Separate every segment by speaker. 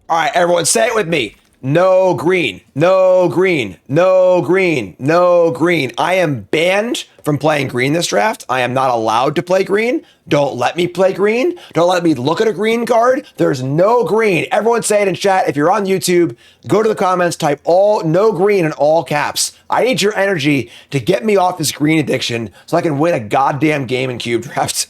Speaker 1: All right, everyone, say it with me. No green, no green, no green, no green. I am banned from playing green this draft. I am not allowed to play green. Don't let me play green. Don't let me look at a green card. There's no green. Everyone say it in chat. If you're on YouTube, go to the comments, type all no green in all caps. I need your energy to get me off this green addiction so I can win a goddamn game in cube draft.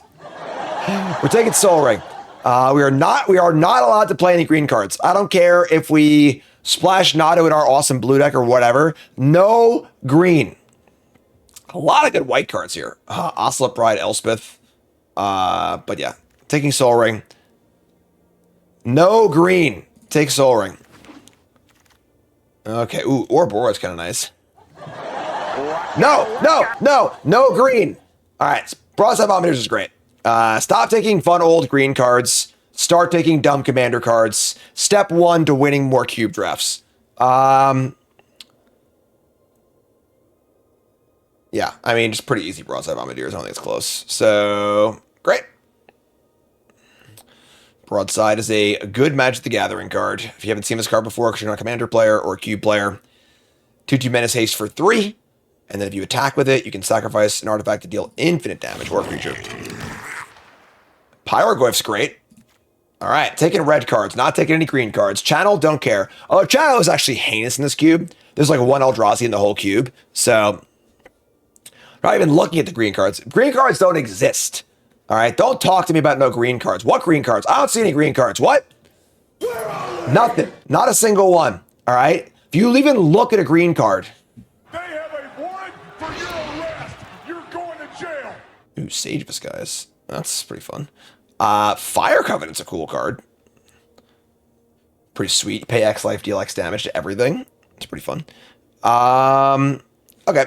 Speaker 1: We're taking Soul Ring. We are not allowed to play any green cards. I don't care if we splash Nado in our awesome blue deck or whatever. No green. A lot of good white cards here. Ocelot Bride, Elspeth. But yeah, taking Soul Ring. No green. Take Soul Ring. Okay. Ooh, Ouroboros kind of nice. No green. All right. Broadside Vomiters is great. Stop taking fun old green cards. Start taking dumb commander cards. Step one to winning more cube drafts. Yeah, I mean, just pretty easy Broadside Bombardiers. I don't think it's close. So, great. Broadside is a good Magic the Gathering card. If you haven't seen this card before because you're not a commander player or a cube player, 2/2 Menace Haste for 3. And then if you attack with it, you can sacrifice an artifact to deal infinite damage or a creature. Pyroglyph's great. All right, taking red cards, not taking any green cards. Channel, don't care. Oh, Channel is actually heinous in this cube. There's like one Eldrazi in the whole cube. So, not even looking at the green cards. Green cards don't exist. All right, don't talk to me about no green cards. What green cards? I don't see any green cards. What? Nothing. Not a single one. All right? If you even look at a green card.
Speaker 2: They have a warrant for your arrest. You're going to jail.
Speaker 1: Ooh, Sage Disguise. That's pretty fun. Fire Covenant's a cool card. Pretty sweet. Pay X life, deal X damage to everything. It's pretty fun. Okay.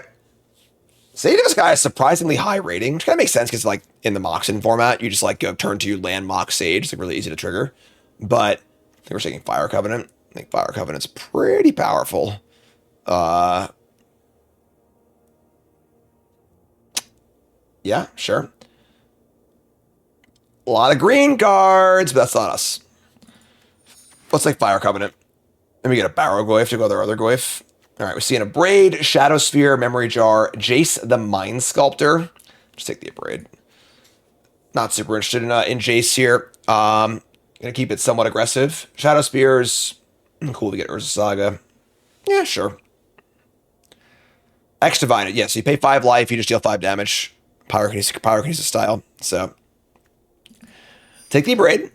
Speaker 1: Sage Disguise is surprisingly high rating, which kind of makes sense because, like, in the Moxen format, you just, like, go turn 2 land Mox Sage. It's like, really easy to trigger. But I think we're taking Fire Covenant. I think Fire Covenant's pretty powerful. Yeah, sure. A lot of green cards, but that's not us. Let's take Fire Covenant. Then we get a Barrowglyph to go with our other Glyph. All right, we're seeing a Braid, Shadow Sphere, Memory Jar, Jace the Mind Sculptor. Just take the Braid. Not super interested in Jace here. Gonna keep it somewhat aggressive. Shadow Spears, cool to get Urza Saga. Yeah, sure. X Divine, yeah, so you pay 5 life, you just deal 5 damage. Pyrokinesis style, so. Take the Braid,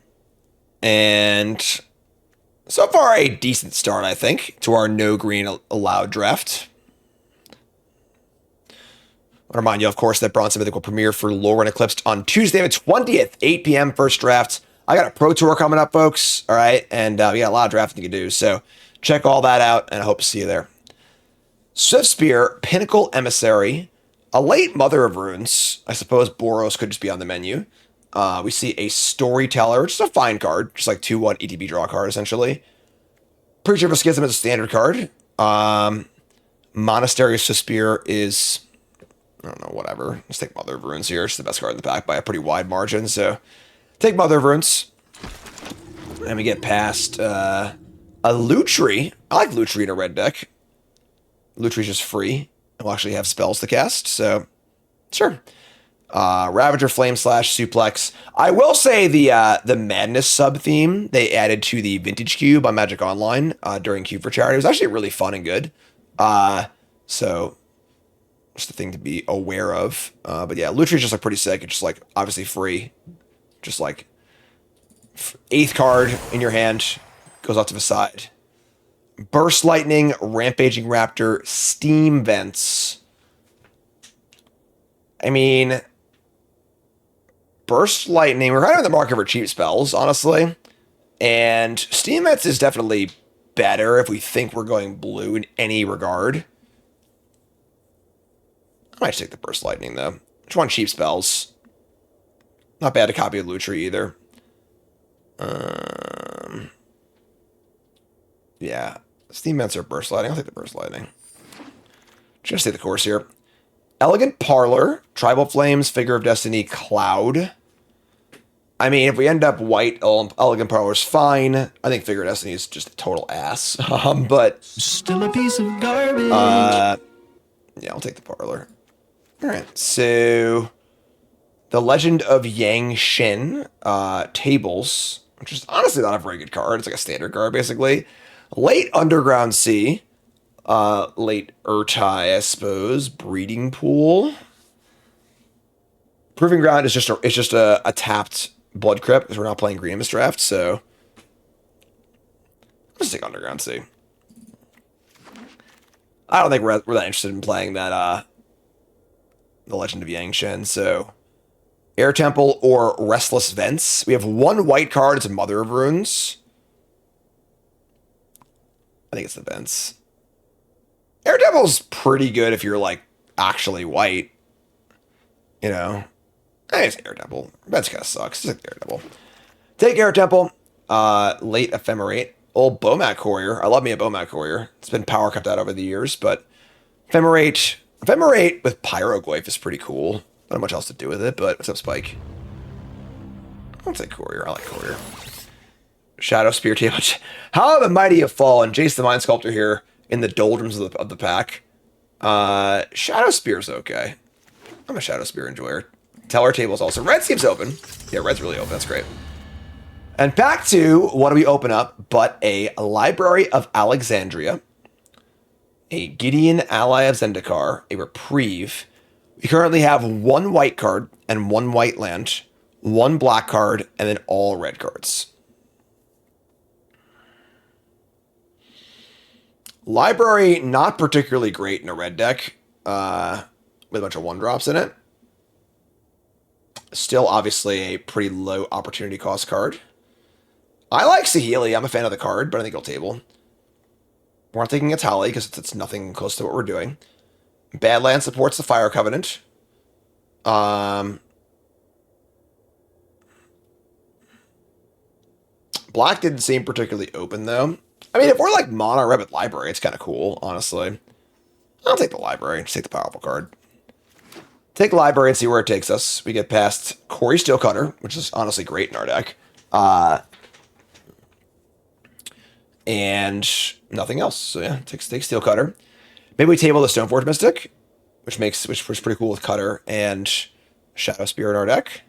Speaker 1: and so far a decent start, I think, to our no green allowed draft. I remind you, of course, that Bronze and Mythic will premiere for Lorwyn Eclipsed on Tuesday the 20th, 8 p.m. first draft. I got a Pro Tour coming up, folks, all right, and we got a lot of drafting to do, so check all that out, and I hope to see you there. Swift Spear, Pinnacle Emissary, a late Mother of Runes. I suppose Boros could just be on the menu. We see a Storyteller, which is a fine card, just like 2/1 ETB draw card, essentially. Preacher of a Schism is a standard card. Monastery of Spear is, I don't know, whatever. Let's take Mother of Runes here. It's the best card in the pack by a pretty wide margin, so take Mother of Runes. And we get past a Lutri. I like Lutri in a red deck. Lutri's just free. We'll actually have spells to cast, so sure. Ravager, Flame Slash, Suplex. I will say the Madness sub-theme they added to the Vintage Cube on Magic Online during Cube for Charity was actually really fun and good. So just a thing to be aware of. But yeah, Lutri's just like pretty sick. It's just like obviously free. Just like 8th card in your hand, goes off to the side. Burst Lightning, Rampaging Raptor, Steam Vents. I mean, Burst Lightning, we're kind of in the market for cheap spells, honestly. And Steam Vents is definitely better if we think we're going blue in any regard. I might take the Burst Lightning, though. Just want cheap spells. Not bad to copy a Lutri, either. Yeah. Steam Vents or Burst Lightning? I'll take the Burst Lightning. Just gonna stay the course here. Elegant Parlor, Tribal Flames, Figure of Destiny, Cloud. I mean, if we end up white, Elegant Parlor's fine. I think Figure Destiny is just a total ass. But
Speaker 3: Still a piece of garbage.
Speaker 1: yeah, I'll take the Parlor. All right, so the Legend of Yang Shin Tables, which is honestly not a very good card. It's like a standard card, basically. Late Underground Sea, late Urtai, I suppose. Breeding Pool. Proving Ground is just a tapped Blood Crypt because we're not playing green in this draft, so let's take Underground Sea. I don't think we're that interested in playing that the Legend of Yangshin, so Air Temple or Restless Vents. We have one white card, it's a Mother of Runes. I think it's the Vents. Air Temple's pretty good if you're like actually white. You know. I think it's Air Temple. Vents kind of sucks. Just like Air Temple. Take Air Temple. Late Ephemerate. Old Bomat Courier. I love me a Bomat Courier. It's been power kept out over the years, but Ephemerate with Pyroglyph is pretty cool. Not much else to do with it, but what's up, Spike? I'll take Courier. I like Courier. Shadow Spear table. How the mighty have fallen. Jace the Mind Sculptor here in the doldrums of the pack. Shadow Spear's okay. I'm a Shadow Spear enjoyer. Teller tables also. Red seems open. Yeah, red's really open. That's great. And back to what do we open up but a Library of Alexandria, a Gideon Ally of Zendikar, a Reprieve. We currently have one white card and one white land, one black card, and then all red cards. Library, not particularly great in a red deck, with a bunch of 1-drops in it. Still, obviously, a pretty low opportunity cost card. I like Saheeli. I'm a fan of the card, but I think it'll table. We're not taking a Tally because it's nothing close to what we're doing. Badland supports the Fire Covenant. Black didn't seem particularly open, though. I mean, if we're like mono red with Library, it's kind of cool, honestly. I'll take the Library. Just take the powerful card. Take Library and see where it takes us. We get past Corey Steelcutter, which is honestly great in our deck. And nothing else. So yeah, take Steelcutter. Maybe we table the Stoneforge Mystic, which was pretty cool with Cutter and Shadow Spear in our deck.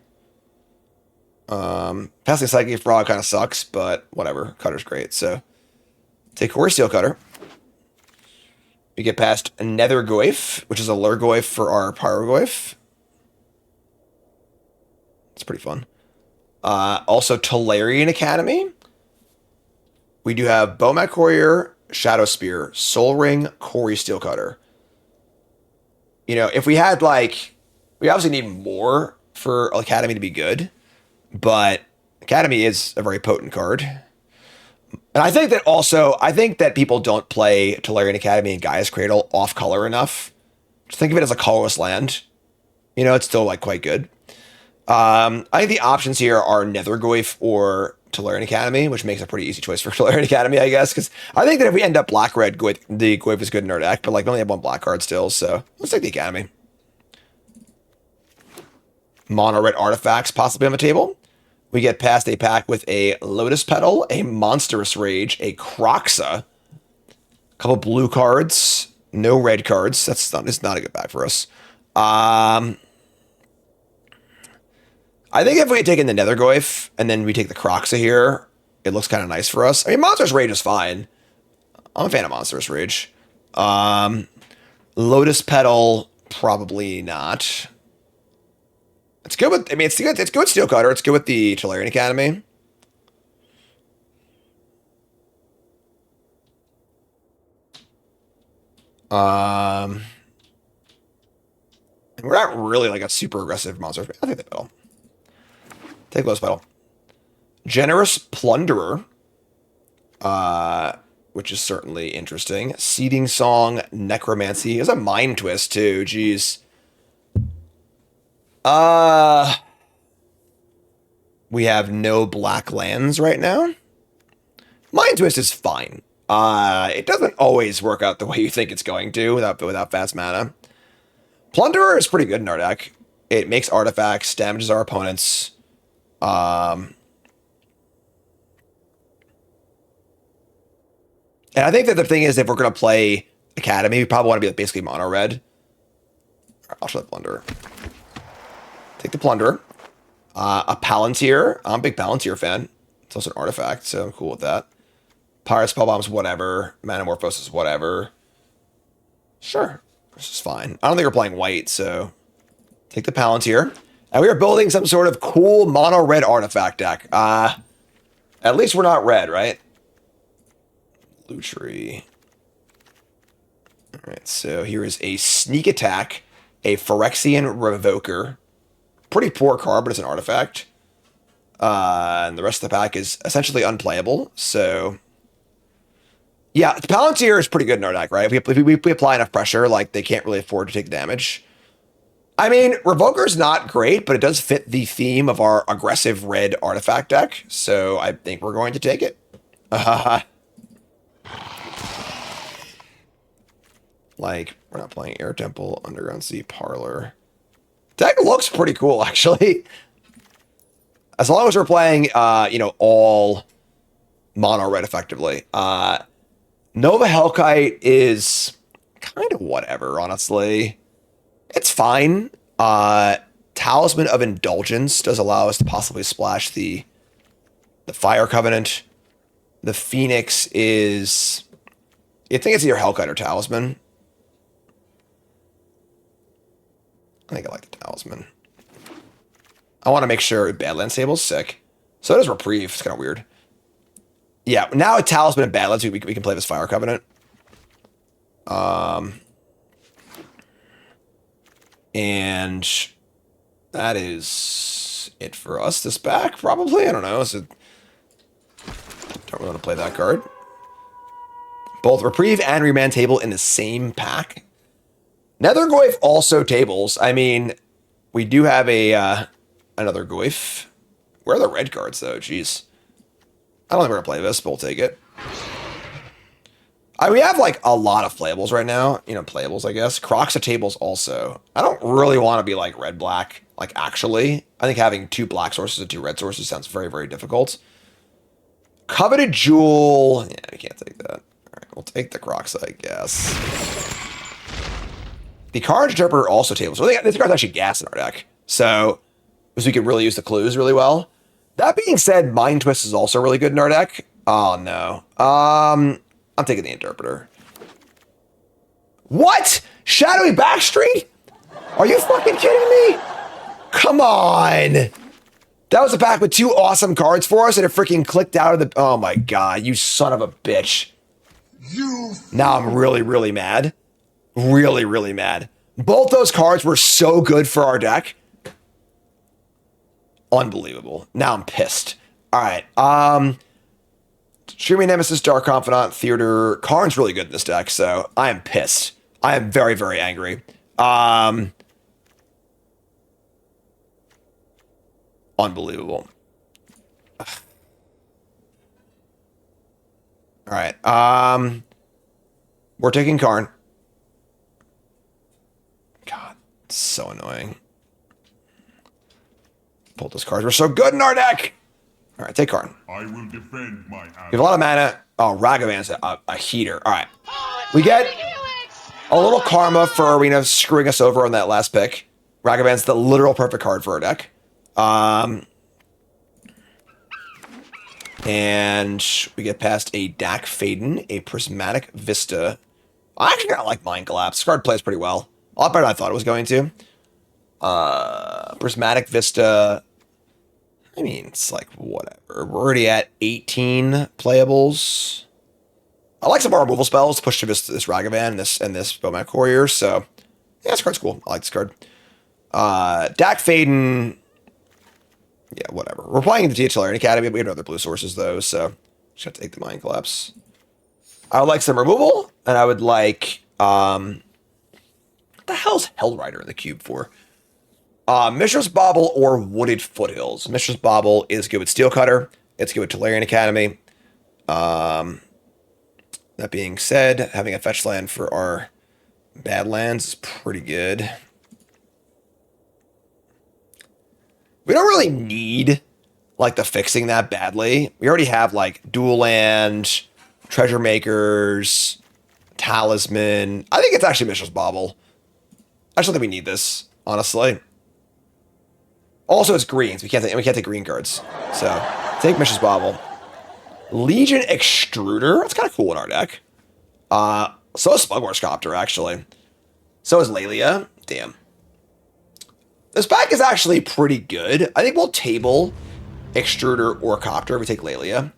Speaker 1: Passing Psychic Frog kind of sucks, but whatever. Cutter's great. So take Corey Steelcutter. We get past Nethergoyf, which is a Lurgoyf for our Pyroglyph. It's pretty fun. Also, Tolarian Academy. We do have Bomat Courier, Shadow Spear, Soul Ring, Corey Steelcutter. You know, if we had like... We obviously need more for Academy to be good, but Academy is a very potent card. And I think that people don't play Tolarian Academy and Gaia's Cradle off color enough. Just think of it as a colorless land. You know, it's still like quite good. I think the options here are Nethergoyf or Tolarian Academy, which makes a pretty easy choice for Tolarian Academy, I guess. Because I think that if we end up black-red, the Goyf is good in our deck, but like we only have one black card still, so let's take the Academy. Mono-red artifacts possibly on the table. We get past a pack with a Lotus Petal, a Monstrous Rage, a Croxa, a couple blue cards, no red cards. It's not a good pack for us. I think if we had taken the Nethergoyf and then we take the Croxa here, it looks kind of nice for us. I mean, Monstrous Rage is fine. I'm a fan of Monstrous Rage. Lotus Petal, probably not. It's good with, I mean, it's good Steelcutter. It's good with the Tolarian Academy. We're not really like a super aggressive monster. I'll take the Petal. Take Lotus Petal. Generous Plunderer, which is certainly interesting. Seeding Song, Necromancy. There's a Mind Twist too. Jeez. We have no black lands right now. Mind Twist is fine. It doesn't always work out the way you think it's going to without fast mana. Plunderer is pretty good in our deck. It makes artifacts, damages our opponents. And I think that the thing is, if we're going to play Academy, we probably want to be basically mono red. I'll show the Plunder. Take the Plunder. A Palantir. I'm a big Palantir fan. It's also an artifact, so I'm cool with that. Pirate Spellbombs, whatever. Manamorphosis, whatever. Sure. This is fine. I don't think we're playing white, so take the Palantir. And we are building some sort of cool mono red artifact deck. At least we're not red, right? Lutri. Alright, so here is a Sneak Attack, a Phyrexian Revoker. Pretty poor card, but it's an artifact. And the rest of the pack is essentially unplayable, so... Yeah, the Palantir is pretty good in our deck, right? If we apply enough pressure, like, they can't really afford to take damage. I mean, Revoker's not great, but it does fit the theme of our aggressive red artifact deck, so I think we're going to take it. Like, we're not playing Air Temple, Underground Sea, Parlor. Deck looks pretty cool, actually. As long as we're playing, you know, all mono red effectively. Nova Hellkite is kind of whatever, honestly. It's fine. Talisman of Indulgence does allow us to possibly splash the Fire Covenant. The Phoenix is... I think it's either Hellkite or Talisman. I think I like the Talisman. I want to make sure Badlands Table's sick. So does Reprieve. It's kind of weird. Yeah, now a Talisman and Badlands, we can play this Fire Covenant. And that is it for us this back, probably. I don't know. So don't really want to play that card. Both Reprieve and Remand Table in the same pack. Nether Goyf also tables. I mean, we do have a another Goyf. Where are the red cards, though? Jeez. I don't think we're going to play this, but we'll take it. We have, like, a lot of playables right now. You know, playables, I guess. Crocs of tables also. I don't really want to be, like, red-black. Like, actually. I think having 2 black sources and 2 red sources sounds very, very difficult. Coveted Jewel. Yeah, we can't take that. All right, we'll take the Crocs, I guess. The Carnage Interpreter also tables. So this card's actually gas in our deck. So we could really use the clues really well. That being said, Mind Twist is also really good in our deck. Oh, no. I'm taking the Interpreter. What? Shadowy Backstreet? Are you fucking kidding me? Come on. That was a pack with 2 awesome cards for us, and it freaking clicked out of the... Oh, my God. You son of a bitch. Now I'm really, really mad. Really, really mad. Both those cards were so good for our deck. Unbelievable. Now I'm pissed. All right. Streaming Nemesis, Dark Confidant, Theater. Karn's really good in this deck, so I am pissed. I am very, very angry. Unbelievable. All right. We're taking Karn. God, it's so annoying. Both those cards were so good in our deck. All right, take Karn.
Speaker 2: I will defend my
Speaker 1: We have a lot of mana. Oh, Ragavan's a heater. All right. We get a little karma for Arena screwing us over on that last pick. Ragavan's the literal perfect card for our deck. And we get past a Dak Faden, a Prismatic Vista. I actually kind of like Mind Collapse. This card plays pretty well. A lot better than I thought it was going to. Prismatic Vista. I mean, it's like, whatever. We're already at 18 playables. I like some of our removal spells to push to this Ragavan and this Bowman Courier, so yeah, this card's cool. I like this card. Dak Faden. Yeah, whatever. We're playing the THL Academy, but we have other blue sources, though, so just have to take the Mind Collapse. I would like some removal, and I would like, what the hell's Hellrider in the cube for? Mishra's Bauble or Wooded Foothills. Mishra's Bauble is good with Steel Cutter. It's good with Tolarian Academy. That being said, having a fetch land for our Badlands is pretty good. We don't really need like the fixing that badly. We already have like dual land, treasure makers, talisman. I think it's actually Mishra's Bauble. I just don't think we need this, honestly. Also, it's greens. We can't take green cards. So take Mishra's Bauble. Legion Extruder. That's kind of cool in our deck. So is Smugglers Copter, actually. So is Lelia. Damn. This pack is actually pretty good. I think we'll table Extruder or Copter if we take Lelia.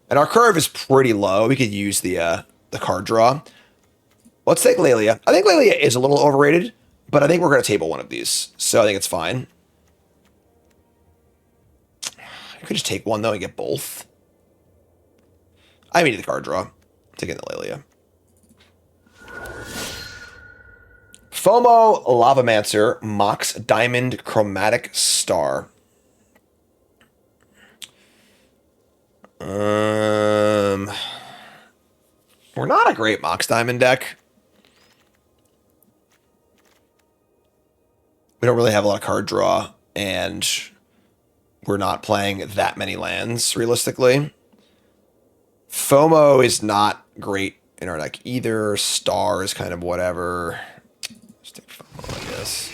Speaker 1: And our curve is pretty low. We could use the card draw. Let's take Lelia. I think Lelia is a little overrated, but I think we're going to table one of these. So I think it's fine. I could just take one, though, and get both. I need the card draw. I'm taking the Lelia. FOMO Lavamancer Mox Diamond Chromatic Star. We're not a great Mox Diamond deck. We don't really have a lot of card draw, and we're not playing that many lands, realistically. FOMO is not great in our deck either. Star is kind of whatever. Let's take FOMO, I guess.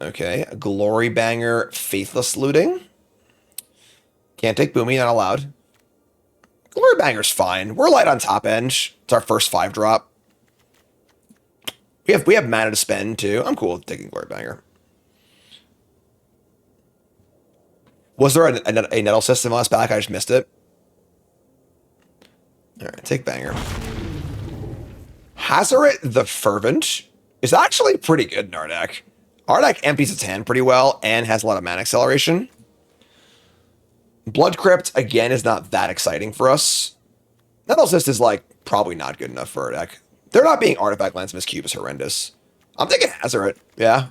Speaker 1: Okay. Glory Banger, Faithless Looting. Can't take Boomy, not allowed. Glory Banger's fine. We're light on top end. It's our first 5-drop. We have mana to spend, too. I'm cool with taking Glory Banger. Was there a Nettle system last pack? I just missed it. Alright, take Banger. Hazoret the Fervent is actually pretty good in our deck. Our deck empties its hand pretty well and has a lot of mana acceleration. Blood Crypt, again, is not that exciting for us. Nettle Cyst is, like, probably not good enough for our deck. They're not being Artifact Lands Miss Cube is horrendous. I'm thinking Hazoret, yeah.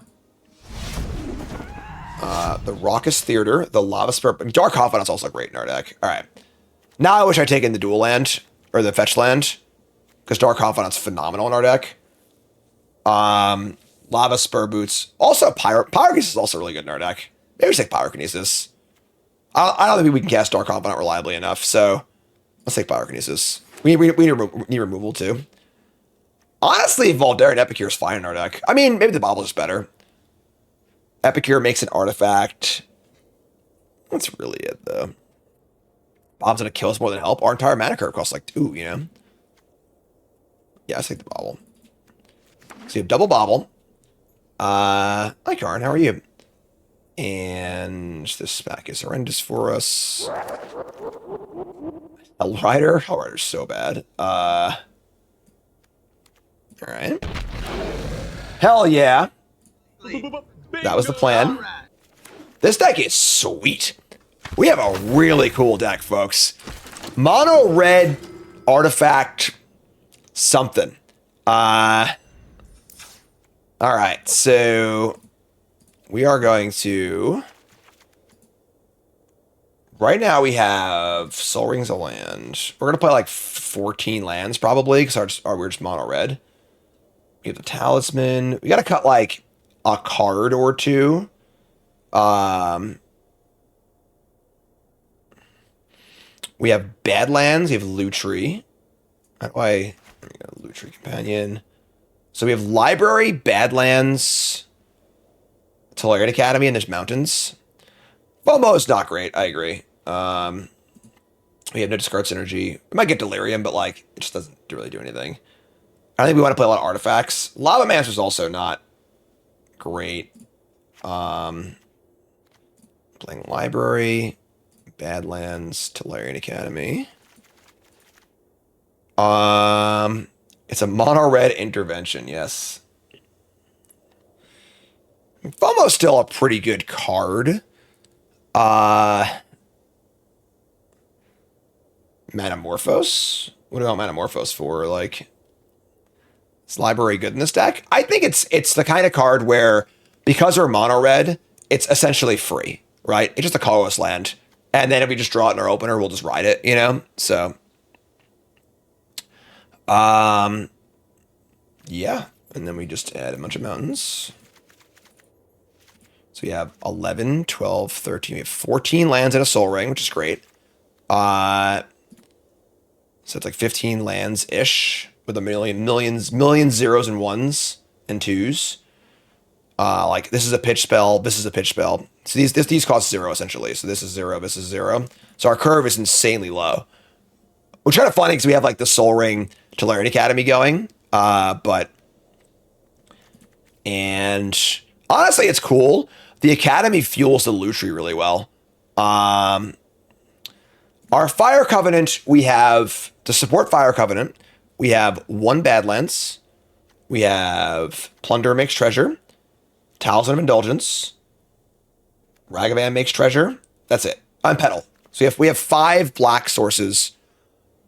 Speaker 1: The Raucous Theater, the Lava Spur. Dark Confidant's also great in our deck. All right. Now I wish I'd taken the dual land, or the fetch land, because Dark Confidant's phenomenal in our deck. Lava Spur Boots. Also, Pyrokinesis is also really good in our deck. Maybe we take Pyrokinesis. I don't think we can cast Dark Confidant reliably enough, so let's take Pyrokinesis. We need removal, too. Honestly, Voldaren Epicure is fine in our deck. I mean, maybe the Bauble is better. Epicure makes an artifact. That's really it, though. Bob's gonna kill us more than help. Our entire mana curve costs like 2, you know? Yeah, let's take the Bauble. So you have double Bauble. Hi, Karn, how are you? And this pack is horrendous for us. Hellrider? Hellrider's so bad. Alright. Hell yeah. That was the plan. This deck is sweet. We have a really cool deck, folks. Mono red artifact something. Alright, so we are going to... Right now we have Soul Ring's a land. We're going to play like 14 lands probably, because we're just mono red. We have the Talisman. We got to cut like a card or two. We have Badlands. We have Lutri. How do I... Lutri Companion. So we have Library, Badlands, Tolarian Academy, and there's Mountains. FOMO is not great. I agree. We have no discard synergy. We might get Delirium, but like it just doesn't really do anything. I think we want to play a lot of artifacts. Lava Mancer is also not great. Playing Library, Badlands, Tolarian Academy. It's a mono red intervention, yes. FOMO's still a pretty good card. Metamorphose? What about Metamorphose for? Like, is Library good in this deck? I think it's the kind of card where, because we're mono red, it's essentially free, right? It's just a colorless land. And then if we just draw it in our opener, we'll just ride it, you know? So, yeah. And then we just add a bunch of mountains. So we have 11, 12, 13. We have 14 lands and a Soul Ring, which is great. So it's like 15 lands-ish with a million zeros and ones and twos. Like this is a pitch spell, this is a pitch spell. So these cost 0 essentially. So this is 0, this is 0. So our curve is insanely low. Which is kind of funny because we have like the Soul Ring Tolarian Academy going. And honestly, it's cool. The Academy fuels the loot tree really well. Our Fire Covenant, we have, to support Fire Covenant, we have 1 Badlands. We have Plunder Makes Treasure. Talisman of Indulgence. Ragavan Makes Treasure. That's it. Petal. So we have 5 black sources.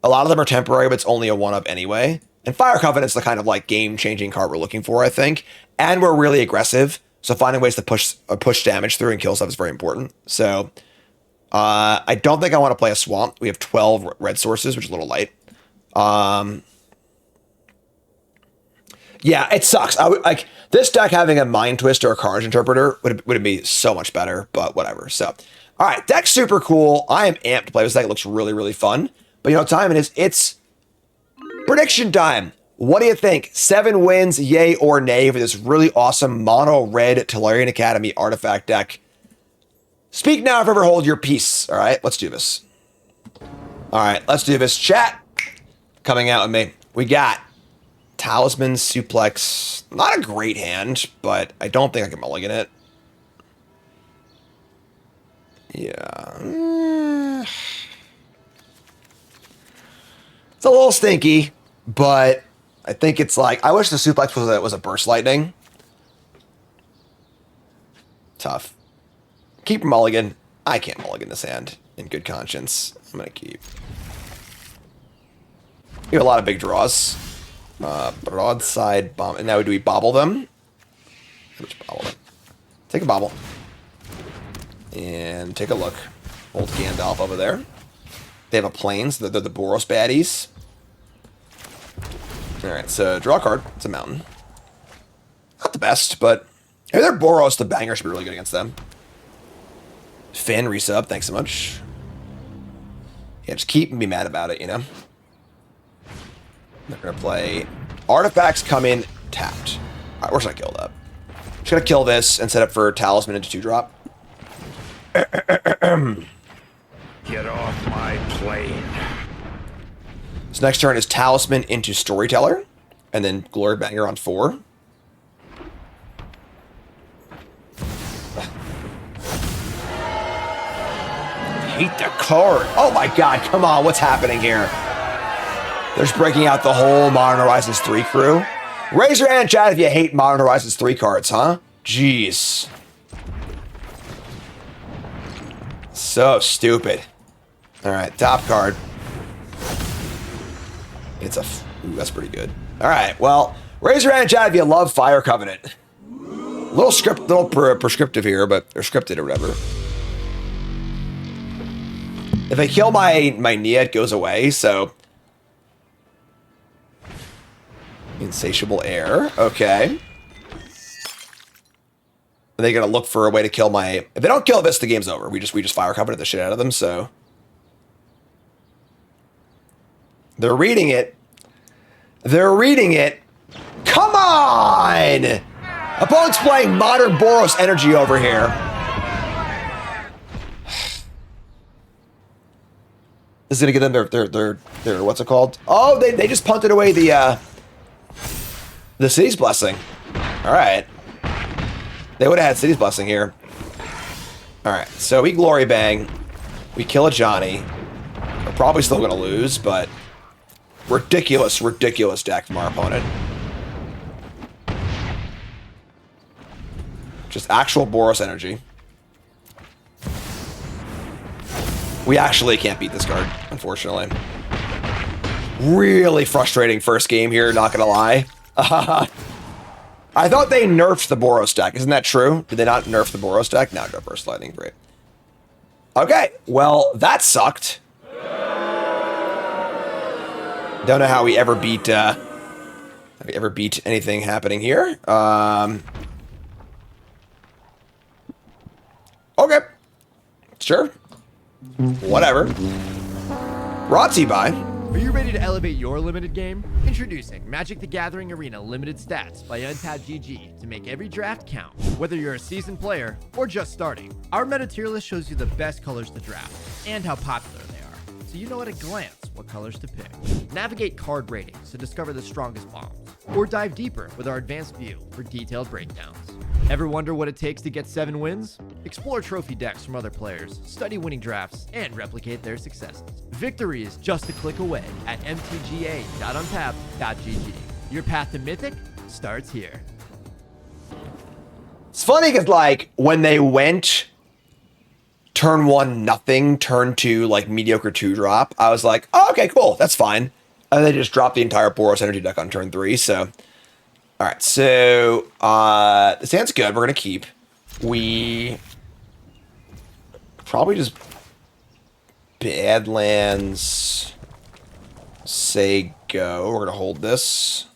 Speaker 1: A lot of them are temporary, but it's only a 1-up anyway. And Fire Covenant's the kind of like game-changing card we're looking for, I think. And we're really aggressive. So finding ways to push damage through and kill stuff is very important. So I don't think I want to play a Swamp. We have 12 red sources, which is a little light. Yeah, it sucks. Like this deck having a Mind Twist or a Carnage Interpreter would be so much better, but whatever. So, all right, deck's super cool. I am amped to play this deck. It looks really, really fun. But you know what time it is? It's prediction time. What do you think? 7 wins, yay or nay, for this really awesome mono red Tolarian Academy artifact deck? Speak now if ever hold your peace. All right, let's do this. All right, let's do this. Chat, coming out with me. We got Talisman, Suplex. Not a great hand, but I don't think I can mulligan it. Yeah. It's a little stinky, but I think it's like, I wish the Suplex was a Burst Lightning. Tough. Keep mulligan. I can't mulligan this hand in good conscience. I'm going to keep. We have a lot of big draws. Broadside bomb. And now do we bobble them? Bobble them. Take a bobble. And take a look. Old Gandalf over there. They have a Plains. They're the Boros baddies. Alright, so draw a card. It's a mountain. Not the best, but if they're Boros, the banger should be really good against them. Fan resub, thanks so much. Yeah, just keep me mad about it, you know? They're gonna play artifacts come in tapped. Alright, where should I kill that? Just gonna kill this and set up for Talisman into 2-drop.
Speaker 2: Get off my plane.
Speaker 1: So next turn is Talisman into Storyteller, and then Glory Banger on 4. Hate the card. Oh my god, come on, what's happening here? They're just breaking out the whole Modern Horizons 3 crew. Raise your hand in chat if you hate Modern Horizons 3 cards, huh? Jeez. So stupid. Alright, top card. It's a... Ooh, that's pretty good. Alright, well, raise your hand in chat if you love Fire Covenant. Little prescriptive here, but... Or scripted or whatever. If I kill my Nia, it goes away, so... Insatiable Air. Okay. Are they gonna look for a way to kill my... If they don't kill this, the game's over. We just Fire Covenant the shit out of them, so... They're reading it. They're reading it. Come on! Opponent's playing Modern Boros Energy over here. This is gonna give them their what's it called? Oh, they just punted away the City's Blessing. Alright. They would have had City's Blessing here. Alright, so we Glory Bang. We kill a Johnny. We're probably still gonna lose, but ridiculous deck from our opponent. Just actual Boros Energy. We actually can't beat this card, unfortunately. Really frustrating first game here, not gonna lie. I thought they nerfed the Boros deck. Isn't that true? Did they not nerf the Boros deck? No, no, Burst Lightning, great. Okay, well, that sucked. Don't know how we ever beat anything happening here. Sure. Whatever. Brought to you by...
Speaker 4: Are you ready to elevate your limited game? Introducing Magic the Gathering Arena Limited Stats by Untapped GG to make every draft count. Whether you're a seasoned player or just starting, our meta tier list shows you the best colors to draft and how popular they are, so you know at a glance what colors to pick. Navigate card ratings to discover the strongest bombs, or dive deeper with our advanced view for detailed breakdowns. Ever wonder what it takes to get 7 wins? Explore trophy decks from other players, study winning drafts, and replicate their successes. Victory is just a click away at mtga.untapped.gg. Your path to Mythic starts here.
Speaker 1: It's funny because, like, when they went turn 1 nothing, turn 2 like mediocre 2 drop, I was like, oh, okay, cool, that's fine. And they just dropped the entire Boros energy deck on turn 3, so... Alright, so, this hand's good, we're gonna keep. We... probably just... Badlands... say go. We're gonna hold this.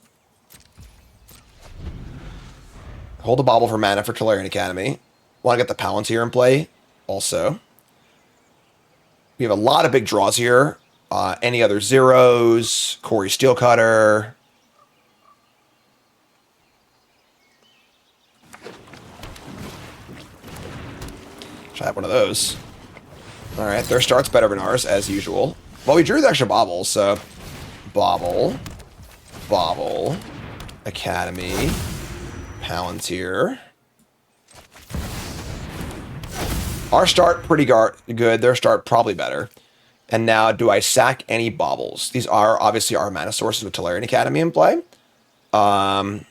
Speaker 1: Hold a bauble for mana for Tolarian Academy. Want to get the Palantir in play, also. We have a lot of big draws here. Any other zeros? Corey Steelcutter. Try one of those. Alright, their start's better than ours, as usual. Well, we drew the extra baubles, so... Bauble. Bauble. Academy. Palantir. Our start pretty good. Their start probably better. And now, do I sack any baubles? These are obviously our mana sources with Tolarian Academy in play. Though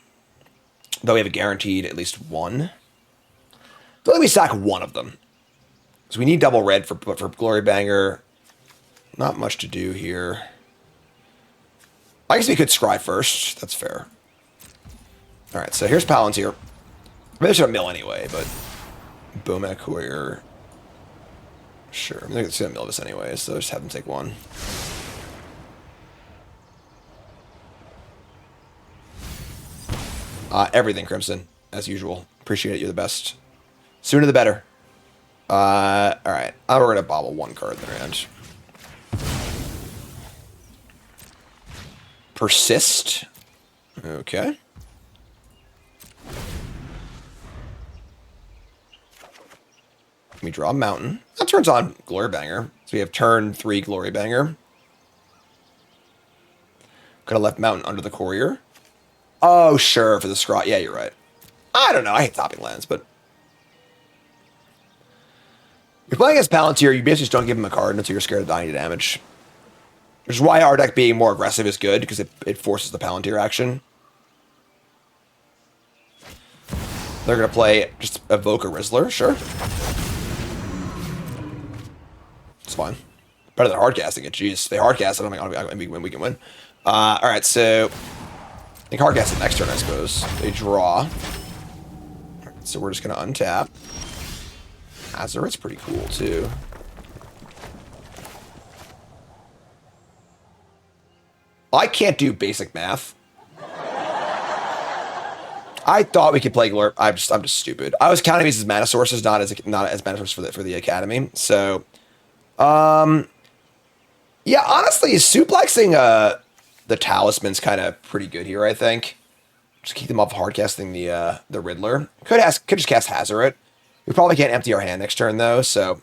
Speaker 1: we have a guaranteed at least one. I feel like we sack one of them. So we need double red for Glory Banger. Not much to do here. I guess we could scry first. That's fair. Alright, so here's Palantir. Maybe I should have mill anyway, but... Bomac Courier. Sure, I'm going to mill this anyway, so just have them take one. Everything, Crimson, as usual. Appreciate it, you're the best. Sooner the better. Alright. We're going to bobble one card in the end. Persist. Okay. We draw a mountain. That turns on Glory Banger. So we have turn 3 Glory Banger. Could have left mountain under the courier. Oh, sure, for the scrot. Yeah, you're right. I don't know. I hate topping lands, but... You're playing against Palantir, you basically just don't give him a card until you're scared of dying to damage. Which is why our deck being more aggressive is good, because it forces the Palantir action. They're going to play just Evoke a Rizzler, sure. It's fine. Better than hardcasting it, jeez. They hardcast it, I mean, we can win. Alright, so... I think hardcast it next turn, I suppose. They draw. So we're just going to untap. Azeroth's pretty cool, too. I can't do basic math. I thought we could play Glorp. I'm just stupid. I was counting these as mana sources, not as mana sources for the Academy. So, yeah, honestly, suplexing the talisman's kind of pretty good here. I think. Just keep them off hardcasting the Riddler. Could just cast Hazoret. We probably can't empty our hand next turn, though, so...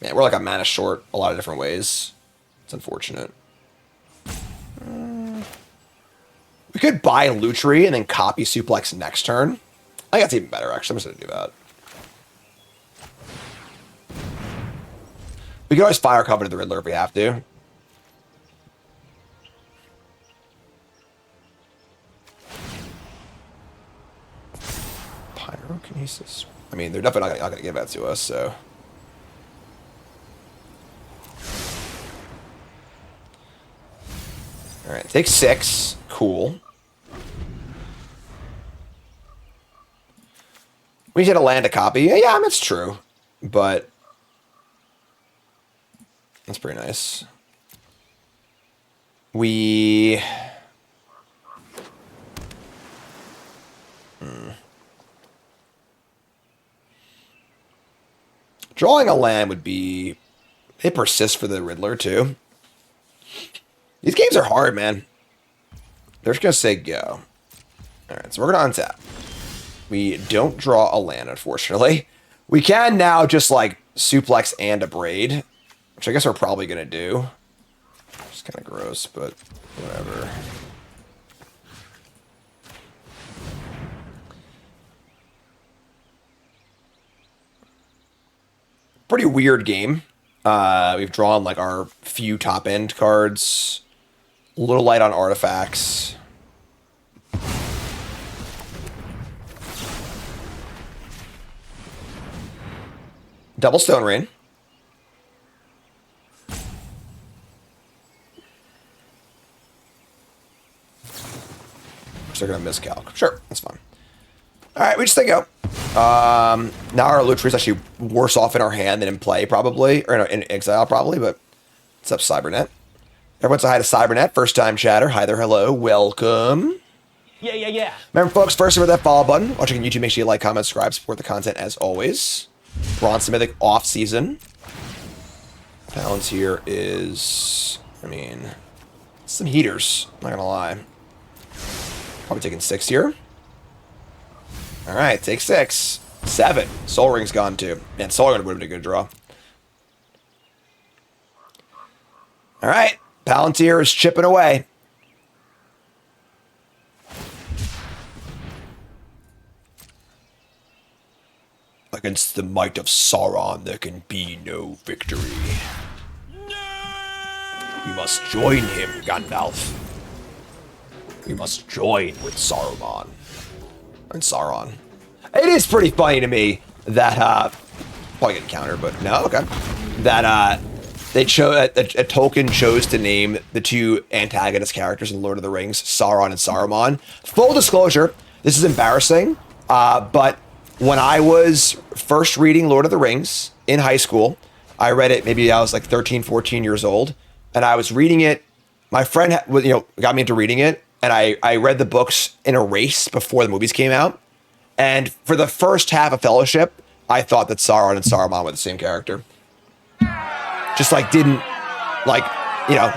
Speaker 1: Man, we're like a mana short a lot of different ways. It's unfortunate. We could buy Lutri and then copy Suplex next turn. I think that's even better, actually. I'm just going to do that. We can always Fire Cover to the Riddler if we have to. Pyrokinesis. I mean, they're definitely not going to give that to us, so... Alright, take 6. Cool. We need to land a copy. Yeah, I mean, it's true. But... That's pretty nice. We... Drawing a land would be... It persists for the Riddler, too. These games are hard, man. They're just going to say go. Alright, so we're going to untap. We don't draw a land, unfortunately. We can now just, like, suplex and a braid, which I guess we're probably going to do. It's kind of gross, but whatever. Pretty weird game. We've drawn, like, our few top-end cards. A little light on artifacts. Double Stone Rain. They're going to miscalc. Sure, that's fine. All right, we just go. Now our Lutri is actually worse off in our hand than in play, probably. Or in exile, probably, but what's up, Cybernet? Everyone say hi to Cybernet. First time chatter. Hi there, hello. Welcome.
Speaker 5: Yeah.
Speaker 1: Remember, folks, first with that follow button. Watching on YouTube, make sure you like, comment, subscribe, support the content as always. Bronze Mythic off season. Balance here is, I mean, some heaters. Not gonna lie. Probably taking 6 here. All right, take 6. 7. Soul Ring's gone too. Man, Soul Ring would have been a good draw. All right, Palantir is chipping away. Against the might of Sauron, there can be no victory. You must join him, Gandalf. We must join with Saruman. And Sauron. It is pretty funny to me that, probably get countered, but no, okay. That, they chose, a Tolkien chose to name the two antagonist characters in Lord of the Rings, Sauron and Saruman. Full disclosure, this is embarrassing, but when I was first reading Lord of the Rings in high school, I read it, maybe I was like 13, 14 years old, and I was reading it. My friend, got me into reading it, and I read the books in a race before the movies came out. And for the first half of Fellowship, I thought that Sauron and Saruman were the same character. Just like didn't, like,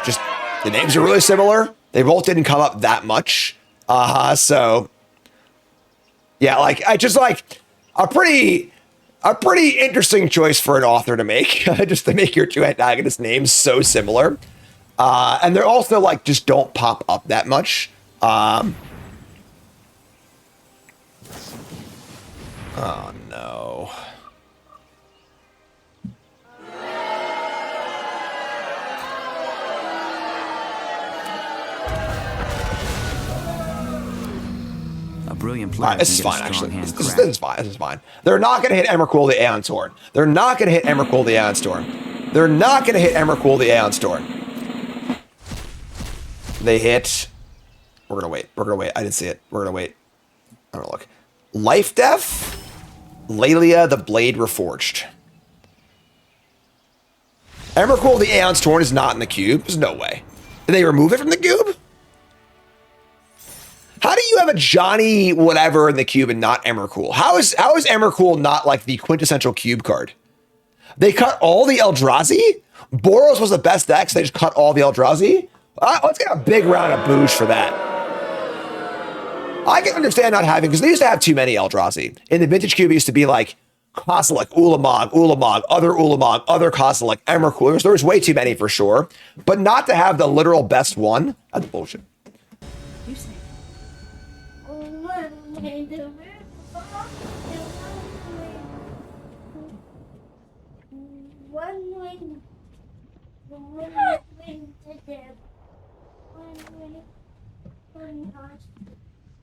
Speaker 1: just the names are really similar. They both didn't come up that much. So, yeah, like, I just like a pretty interesting choice for an author to make, just to make your two antagonist names so similar. And they're also like, just don't pop up that much. Oh no.
Speaker 6: A brilliant player.
Speaker 1: This is fine, actually. This is fine. This is fine. They're not going to hit Emrakul the Aeon Torn. They're not going to hit Emrakul the Aeon Storm. They're not going to hit Emrakul the Aeon Storm. They hit. We're going to wait. We're going to wait. I didn't see it. We're going to wait. I don't know. Look. Life Death. Lelia the Blade Reforged. Emrakul the Aeon's Torn is not in the cube. There's no way. Did they remove it from the cube? How do you have a Johnny whatever in the cube and not Emrakul? How is Emrakul not like the quintessential cube card? They cut all the Eldrazi? Boros was the best deck, so they just cut all the Eldrazi? Let's get a big round of booze for that. I can understand not having, because they used to have too many Eldrazi. In the Vintage Cube, it used to be like Kozilek, Ulamog, other Ulamog, other Kozilek, Emrakul. There was way too many for sure. But not to have the literal best one, that's bullshit.
Speaker 7: You say.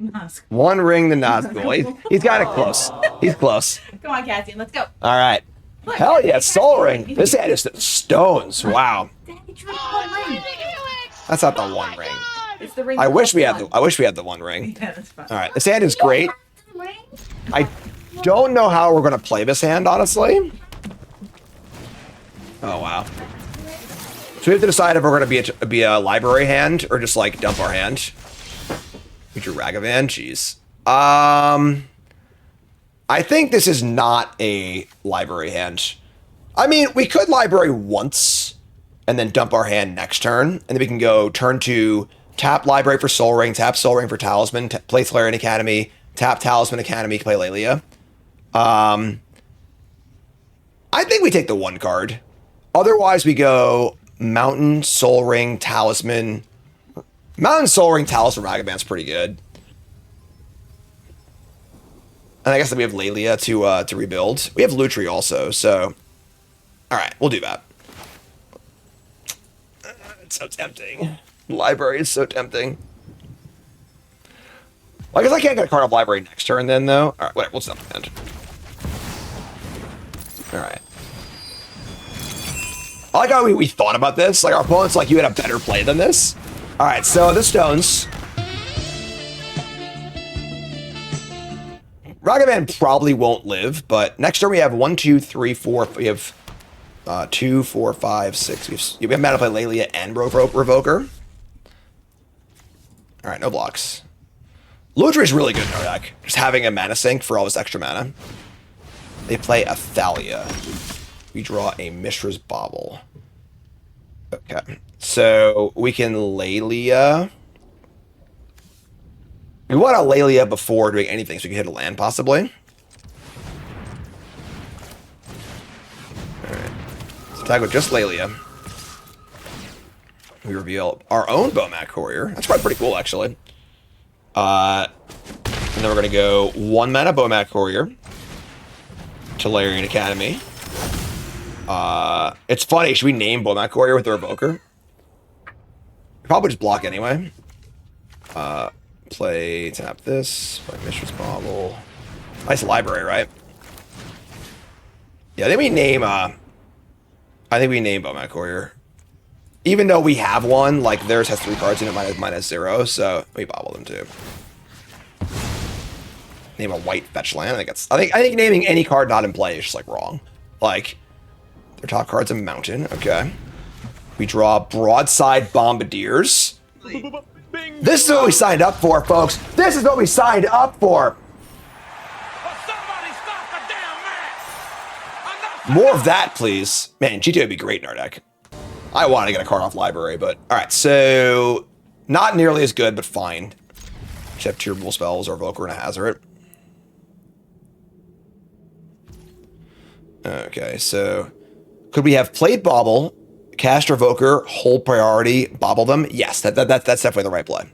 Speaker 8: Nosk.
Speaker 1: One ring the Nazgul. He's got it close. He's close.
Speaker 8: Come on, Cassian, let's go.
Speaker 1: All right.
Speaker 8: Look,
Speaker 1: Hell yeah,
Speaker 8: Cassian,
Speaker 1: Soul Ring. This hand is stones. Wow.
Speaker 8: Daddy tried one ring.
Speaker 1: That's not the one ring.
Speaker 8: It's the ring.
Speaker 1: I
Speaker 8: that
Speaker 1: wish we
Speaker 8: plus
Speaker 1: had
Speaker 8: one.
Speaker 1: I wish we had the one ring.
Speaker 8: Yeah, that's fine.
Speaker 1: All right. This hand is great. I don't know how we're going to play this hand, honestly. Oh, wow. So we have to decide if we're going to be a library hand or just like dump our hand. Future Ragavan, jeez. I think this is not a library hand. I mean, we could library once and then dump our hand next turn, and then we can go turn 2, tap library for Soul Ring, tap Soul Ring for Talisman, play Flareon Academy, tap Talisman Academy, play Lelia. I think we take the 1 card. Otherwise, we go Mountain, Soul Ring, Talisman. Mountain, Soul Ring, Talisman, Ragaband's pretty good. And I guess that we have Lelia to rebuild. We have Lutri also, so... Alright, we'll do that. It's so tempting. Library is so tempting. Well, I guess I can't get a card off library next turn then, though. Alright, whatever, we'll stop the end. Alright. I like how we thought about this. Like, our opponent's like, you had a better play than this. Alright, so the stones. Ragavan probably won't live, but next turn we have 1, 2, 3, 4. We have 2, 4, 5, 6. We have mana to play Lelia and Revoker. Alright, no blocks. Lutri's really good in our deck. Just having a mana sink for all this extra mana. They play a Thalia. We draw a Mishra's Bauble. Okay. So we can Lelia. We want a Lelia before doing anything, so we can hit a land possibly. Alright. Let's attack with just Lelia. We reveal our own Bomat Courier. That's probably pretty cool, actually. And then we're going to go 1 mana Bomat Courier to Larian Academy. It's funny, should we name Bomat Courier with the Revoker? Probably just block anyway. Play, tap this, play Mishra's Bauble. Nice library, right? Yeah, I think we name Bomat Courier. Even though we have one, like theirs has 3 cards in it, mine has 0, so we bobble them too. Name a white fetch land. I think naming any card not in play is just like wrong. Like their top card's a mountain. Okay. We draw Broadside Bombardiers. This is what we signed up for, folks. This is what we signed up for. More of that, please. Man, GTA would be great in our deck. I want to get a card off library, but... Alright, so... Not nearly as good, but fine. Except Tearable Spells or Evoker and a Hazard. Okay, so... Could we have played Bauble, cast Revoker, hold priority, Bauble them? Yes, that's definitely the right play.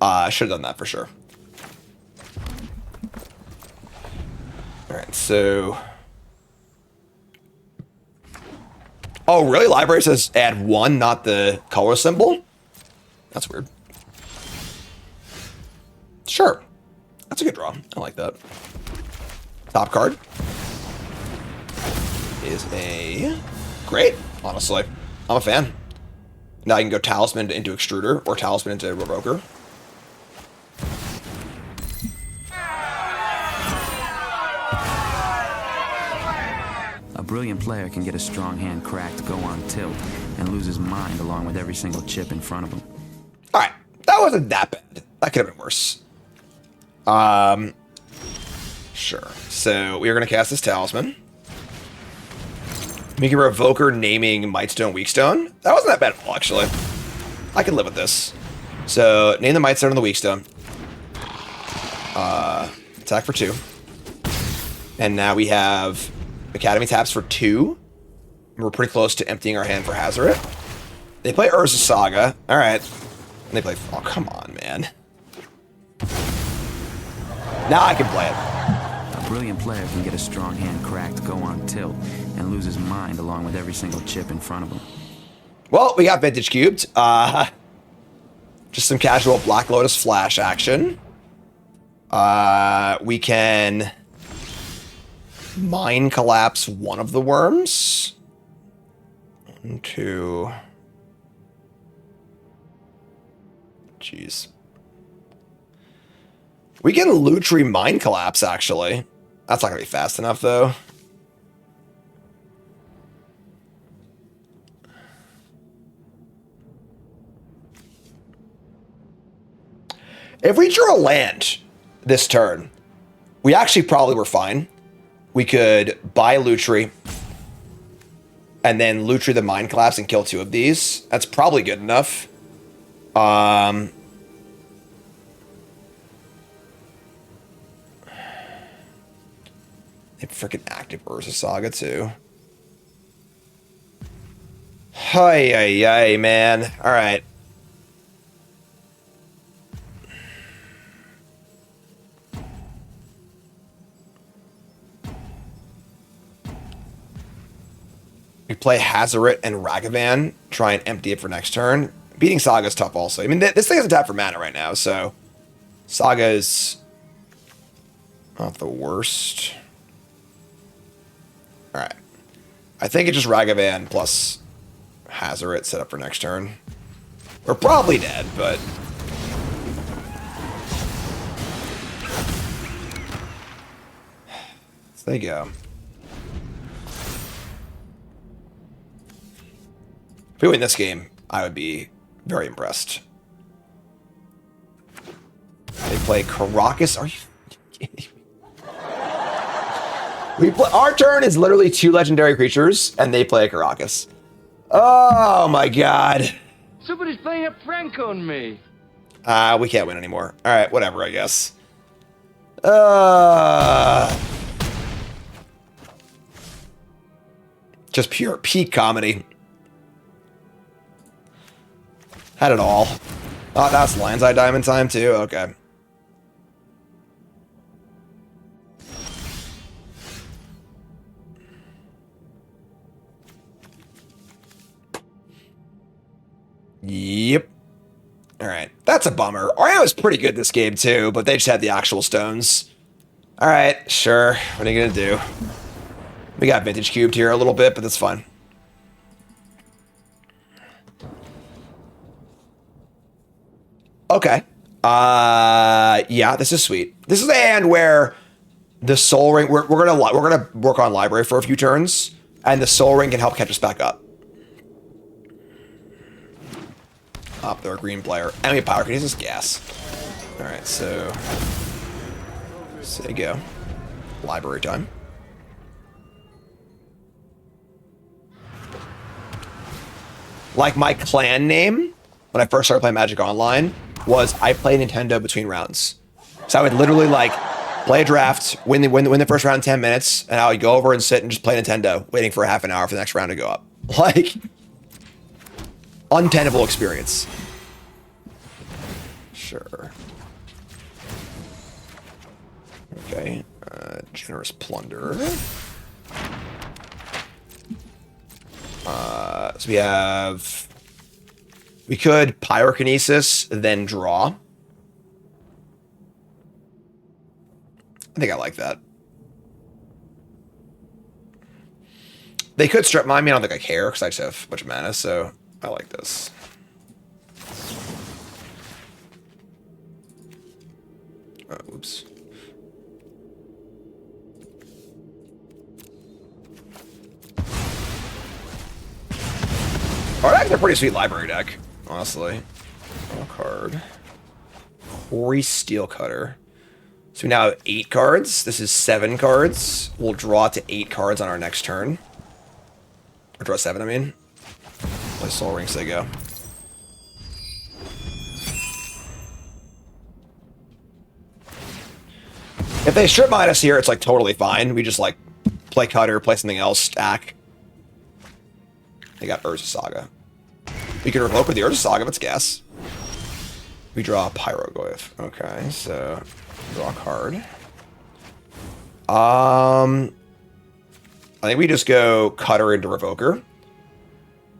Speaker 1: I should have done that for sure. Alright, so... Oh, really? Library says add 1, not the color symbol? That's weird. Sure. That's a good draw. I like that. Top card is a... Great, honestly. I'm a fan. Now I can go Talisman into Extruder or Talisman into Revoker.
Speaker 6: A brilliant player can get a strong hand cracked, go on tilt, and lose his mind along with every single chip in front of him.
Speaker 1: Alright, that wasn't that bad. That could have been worse. Sure. So we are going to cast this Talisman. Make a Revoker naming Mightstone Weakstone. That wasn't that bad at all, actually. I can live with this. So name the Mightstone and the Weakstone. Attack for 2. And now we have Academy taps for 2. We're pretty close to emptying our hand for Hazoret. They play Urza Saga. Alright. And they play... Oh, come on, man. Now I can play it.
Speaker 6: A brilliant player can get a strong hand cracked, go on tilt, and lose his mind along with every single chip in front of him.
Speaker 1: Well, we got Vintage Cubed. Just some casual Black Lotus Flash action. We can... Mind Collapse one of the worms. 1, 2... Jeez. We can Lutri Mind Collapse, actually. That's not going to be fast enough, though. If we drew a land this turn, we actually probably were fine. We could buy Lutri, and then Lutri the Mind Collapse and kill 2 of these. That's probably good enough. They freaking active Urza Saga too. Hey, man. All right. We play Hazoret and Ragavan, try and empty it for next turn. Beating Saga is tough also. I mean, this thing is tapped for mana right now, so Saga is not the worst. All right. I think it's just Ragavan plus Hazoret set up for next turn. We're probably dead, but... So there you go. If we win this game, I would be very impressed. They play Karakas. Are you kidding me? Our turn is literally 2 legendary creatures, and they play a Karakas. Oh my god.
Speaker 5: Somebody's playing a prank on me.
Speaker 1: We can't win anymore. Alright, whatever, I guess. Just pure peak comedy. Had it all. Oh, that's Lion's Eye Diamond time too? Okay. Yep. Alright. That's a bummer. Oreo was pretty good this game too, but they just had the actual stones. Alright, sure. What are you gonna do? We got vintage cubed here a little bit, but that's fine. Okay. Yeah, this is sweet. This is a hand where the Soul Ring, we're gonna work on library for a few turns, and the Soul Ring can help catch us back up. They're a green player. Enemy power kinesis gas. Alright, so there you go. Library time. Like my clan name when I first started playing Magic Online was I play Nintendo between rounds. So I would literally like play a draft, win the first round in 10 minutes, and I would go over and sit and just play Nintendo, waiting for a half an hour for the next round to go up. Like, untenable experience. Sure. Okay. Generous plunder. So we could Pyrokinesis, then draw. I think I like that. They could strip mine. I don't think I care because I just have a bunch of mana, so I like this. Oops. Oh, that's a pretty sweet library deck, honestly. Draw card. Quarry Steel Cutter. So we now have 8 cards. This is 7 cards. We'll draw to 8 cards on our next turn. Or draw 7, I mean. Play Soul Ring, so they go. If they strip mine us here, it's like totally fine. We just like play Cutter, play something else, stack. They got Urza Saga. We can revoke with the Urza Saga if it's gas. We draw a Pyroglyph. Okay, so draw a card. I think we just go Cutter into Revoker.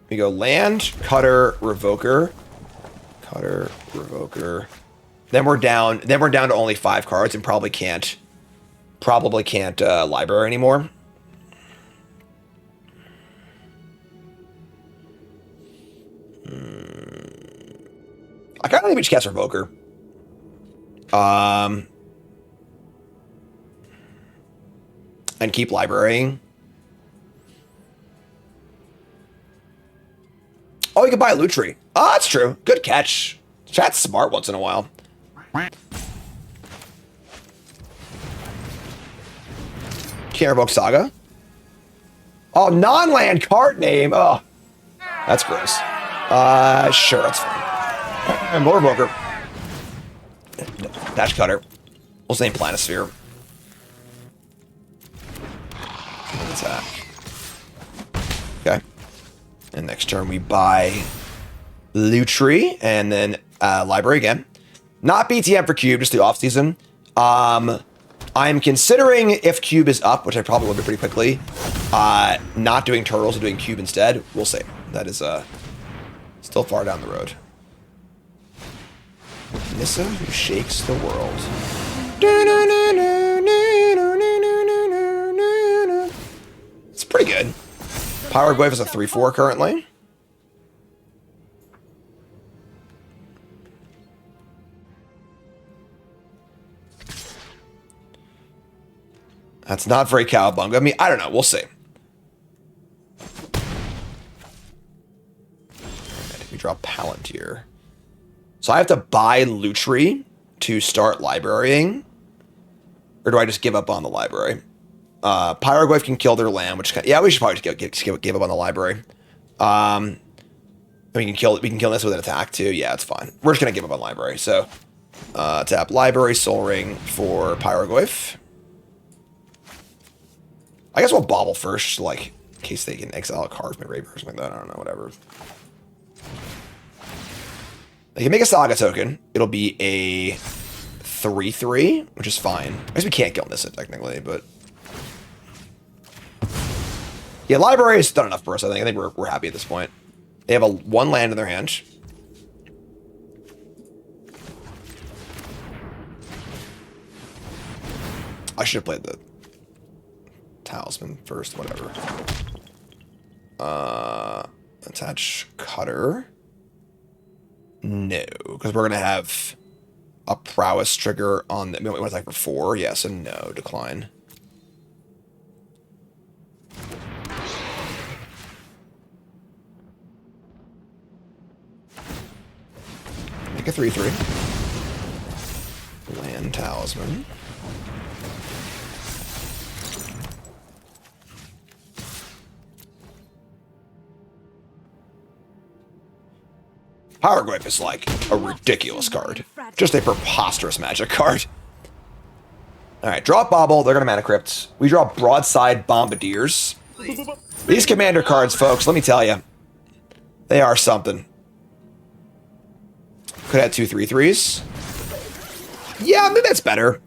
Speaker 1: We go land, Cutter, Revoker. Cutter, Revoker. Then we're down to only 5 cards and probably can't library anymore. I kind of think we just cast Revoker. And keep librarying. Oh, you can buy a Lutri. Oh, that's true. Good catch. Chat's smart once in a while. Can't revoke Saga. Oh, non-land card name. Oh, that's gross. Sure, that's fine. More Evoker. Dash Cutter. We'll say Planisphere. Attack. Okay. And next turn we buy Lutri and then Library again. Not BTM for Cube, just the off season. I'm considering if Cube is up, which I probably will be pretty quickly, not doing Turtles and doing Cube instead. We'll see. That is still far down the road. Nissa who shakes the world. It's pretty good. Power Glaive is a 3/4 currently. That's not very cowabunga. I mean, I don't know. We'll see. We draw Palantir. So I have to buy Lutri to start librarying. Or do I just give up on the library? Pyroglyph can kill their land, which yeah, we should probably just give up on the library. We can kill this with an attack too. Yeah, it's fine. We're just gonna give up on library. So tap library, Soul Ring for Pyroglyph. I guess we'll bobble first, like in case they can exile a card from Raver or something like that. I don't know, whatever. They can make a Saga token. It'll be a 3/3, which is fine. I guess we can't kill this technically, but yeah, library has done enough for us. I think we're happy at this point. They have one land in their hand. I should have played the Talisman first. Whatever. Attach Cutter. No, because we're gonna have a prowess trigger on the. We want to attack for 4. Yes, so no, decline. Make a 3/3. Land Talisman. Pyroglyph is like a ridiculous card. Just a preposterous magic card. Alright, draw Bobble, they're gonna Mana Crypt. We draw Broadside Bombardiers. These commander cards, folks, let me tell you. They are something. Could have 2 3/3s. Yeah, maybe that's better.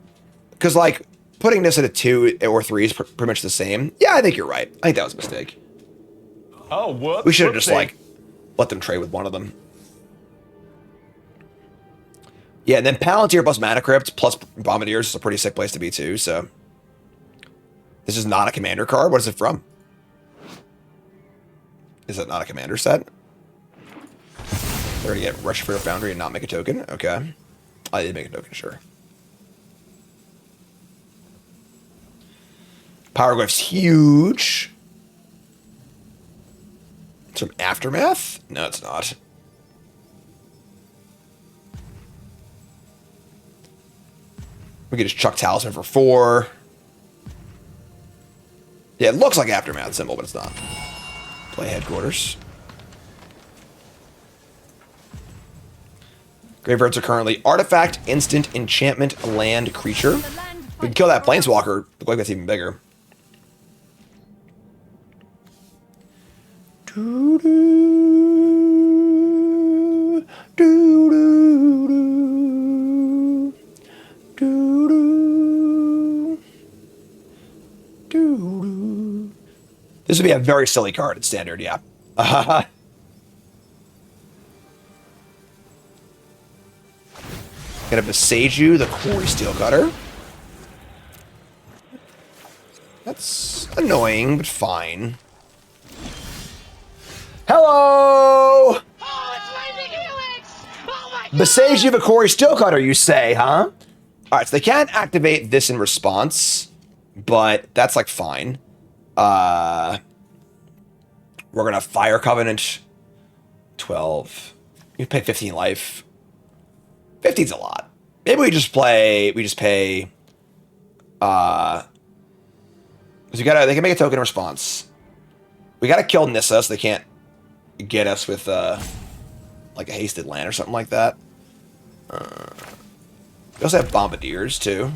Speaker 1: Because, like, putting this at a 2 or 3 is pretty much the same. Yeah, I think you're right. I think that was a mistake.
Speaker 2: Oh, what?
Speaker 1: We should have just, like, let them trade with one of them. Yeah, and then Palantir plus Mana Crypt plus Bombardiers is a pretty sick place to be, too, so. This is not a commander card. What is it from? Is it not a commander set? They're gonna get Rush for a Foundry and not make a token? Okay. I did make a token, sure. Pyroglyph's huge. Some Aftermath? No, it's not. We could just chuck Talisman for 4. Yeah, it looks like Aftermath symbol, but it's not. Play Headquarters. Graveyards are currently Artifact, Instant, Enchantment, Land, Creature. We can kill that Planeswalker. Look like that's even bigger. Doo-doo, doo-doo, doo-doo, doo-doo. This would be a very silly card at Standard, yeah. Gonna Besage You, the Quarry Steel Cutter. That's annoying, but fine. Hello! Besage You, the Quarry Steel Cutter, you say, huh? Alright, so they can't activate this in response, but that's like fine. We're gonna Fire Covenant. 12. You pay 15 life. 15's a lot. Maybe we just pay, because they can make a token in response. We gotta kill Nissa so they can't get us with like a hasted land or something like that. We also have Bombardiers too.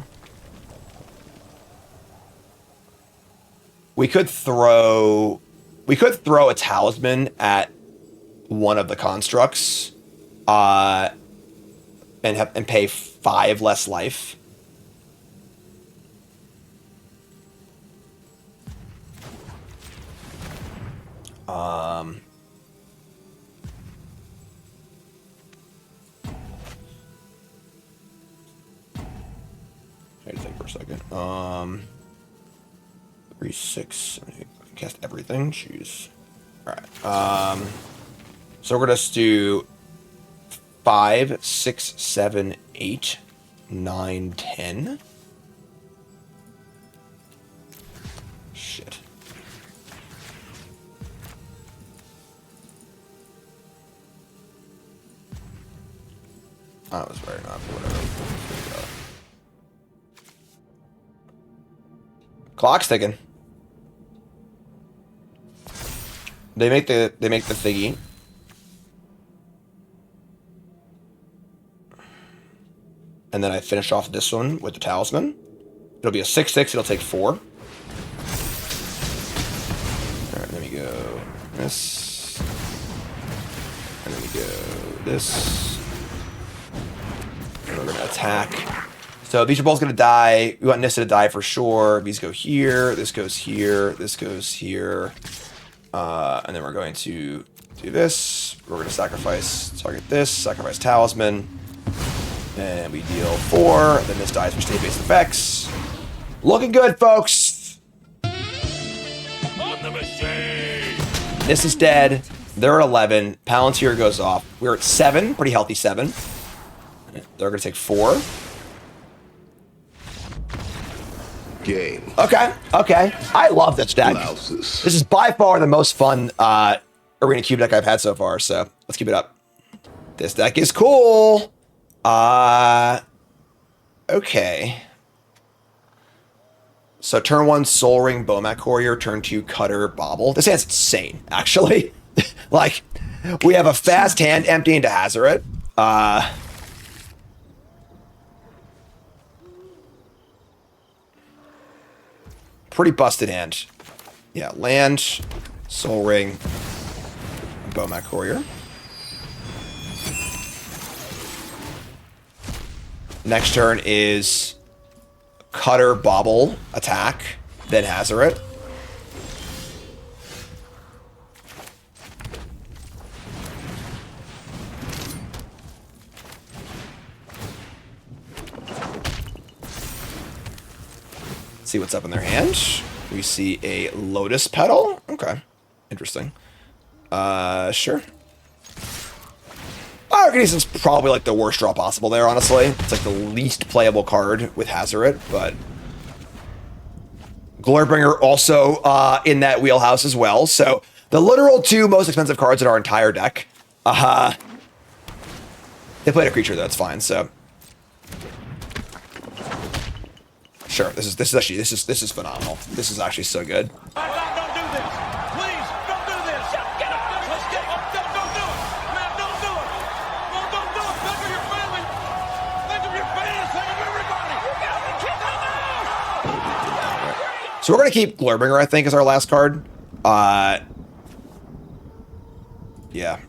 Speaker 1: We could throw a talisman at one of the constructs, and pay 5 less life. I had to think for a second. 3, 6, 7, 8. Cast everything. Jeez. All right. So we're gonna just do 5, 6, 7, 8, 9, 10. Shit. That was very not whatever. Clock's ticking. They make the thingy. And then I finish off this one with the talisman. It'll be a 6/6, it'll take 4. Alright, then we go this. And then we go this. And we're gonna attack. So Beecher Ball's gonna die. We want Nissa to die for sure. These go here, this goes here, this goes here. And then we're going to do this. We're going to sacrifice, target this, sacrifice talisman. And we deal 4. Then this dies for state-based effects. Looking good, folks.
Speaker 2: On the machine!
Speaker 1: This is dead. They're at 11. Palantir goes off. We're at 7. Pretty healthy 7. They're going to take 4.
Speaker 7: Game.
Speaker 1: Okay. I love this deck.
Speaker 7: Blouses.
Speaker 1: This is by far the most fun Arena Cube deck I've had so far, so let's keep it up. This deck is cool. Okay. So turn 1, Soul Ring, Bomat Courier. Turn 2, Cutter, Bobble. This hand's insane, actually. Like, we have a fast hand empty into Hazoret. Pretty busted hand. Yeah, land, Soul Ring, Bomat Courier. Next turn is Cutter, Bobble, attack, then Hazoret. See what's up in their hand. We see a Lotus Petal. Okay. Interesting. Sure. Arcanison's probably like the worst draw possible there, honestly. It's like the least playable card with Hazoret, but Glurbringer also in that wheelhouse as well. So the literal 2 most expensive cards in our entire deck. They played a creature, that's fine, so. Sure, this is phenomenal. This is actually so good.
Speaker 2: Don't do this. Please, don't do this. Get up. Let's get up. Don't do it. Man, don't do it. No, don't do it. Think of your family. Think of your fans. Think of everybody. You gotta kick them out.
Speaker 1: So we're gonna keep Glurbringer, I think, as our last card. Yeah.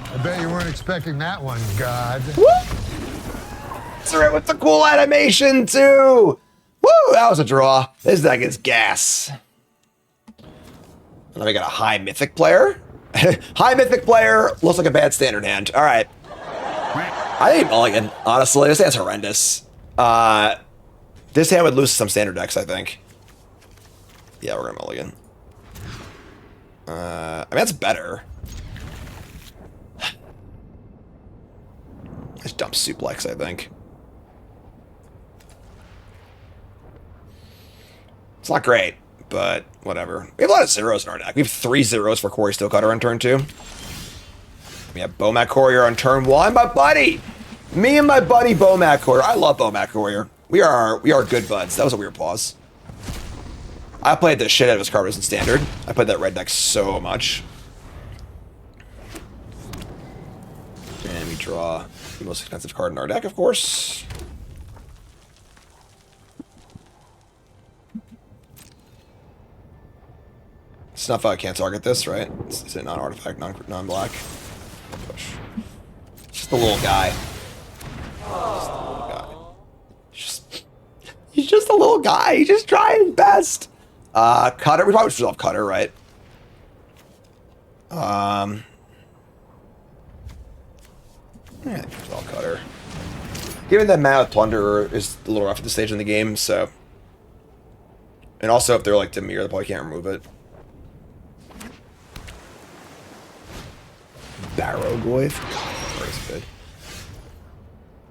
Speaker 9: I bet you weren't expecting that one, God.
Speaker 1: Woo! That's right, with the cool animation, too! Woo! That was a draw. This deck is gas. And then we got a high Mythic player. High Mythic player looks like a bad standard hand. All right. I hate Mulligan, honestly. This hand's horrendous. This hand would lose to some standard decks, I think. Yeah, we're gonna Mulligan. I mean, that's better. Just dump Suplex, I think. It's not great, but whatever. We have a lot of zeros in our deck. We have 3 zeros for Quarry Steelcutter on turn 2. We have Bomat Courier on turn 1, but buddy, Me and my buddy Bomac Warrior. I love Bomac Warrior. We are good buds. That was a weird pause. I played the shit out of his card in standard. I played that red deck so much. And we draw the most expensive card in our deck, of course. Snuff can't target this, right? Is it non-artifact, non-black? Push. Just a little guy. Just a little guy. He's just a little guy. He's just trying his best. Cutter. We probably should resolve Cutter, right? Yeah, I think resolve Cutter. Given that mana with Plunderer is a little rough at this stage in the game, so. And also, if they're like Dimir, they probably can't remove it. Barrowgoyf. God, is good.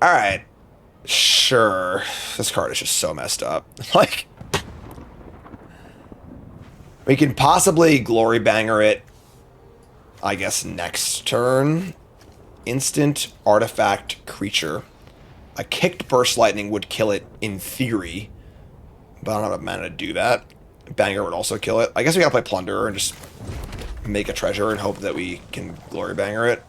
Speaker 1: Alright. Sure. This card is just so messed up. Like, we can possibly Glory Banger it, I guess, next turn. Instant artifact creature. A kicked Burst Lightning would kill it in theory, but I don't have enough mana to do that. Banger would also kill it. I guess we gotta play Plunderer and just make a treasure and hope that we can Glory Banger it.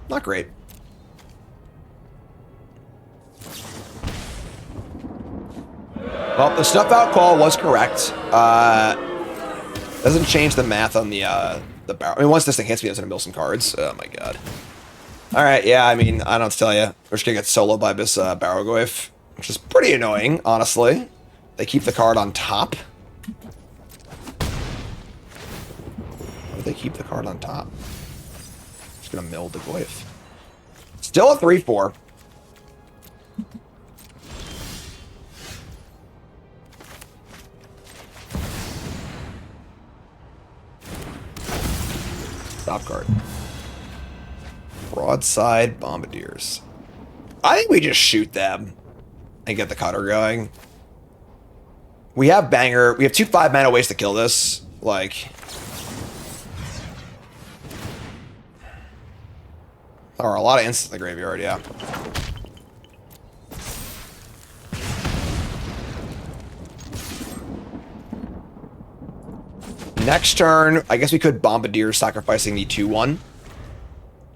Speaker 1: Not great. Well, the Snuff Out call was correct. Doesn't change the math on the barrel. I mean, once this thing hits me, it's gonna mill some cards. Oh my god. All right, yeah. I mean, I don't have to tell you, we're just gonna get soloed by this Barrowgoyf, which is pretty annoying, honestly. They keep the card on top. Why do they keep the card on top? Just gonna mill the Goyf. Still a 3/4. Top card. Broadside Bombardiers. I think we just shoot them and get the cutter going. We have Banger. We have 2 5-mana ways to kill this. Like, there are a lot of instants in the graveyard, yeah. Next turn, I guess we could Bombardier sacrificing the 2/1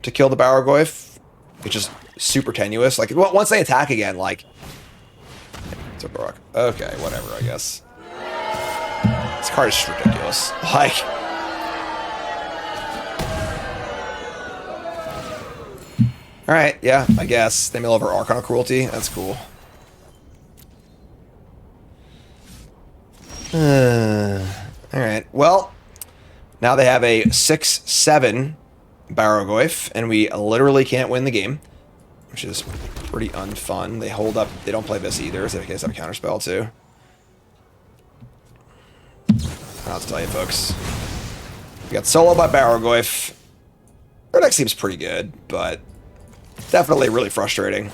Speaker 1: to kill the Barrowgoyf, which is super tenuous. Like, once they attack again, like... It's a Brock. Okay, whatever, I guess. This card is just ridiculous. Like... Alright, yeah, I guess. They mill over Archon of Cruelty. That's cool. Alright, well, now they have a 6/7 Barrowgoyf, and we literally can't win the game, which is pretty unfun. They hold up, they don't play this either, so they have a counterspell too. I don't have to tell you, folks. We got solo by Barrowgoyf. Their deck seems pretty good, but definitely really frustrating.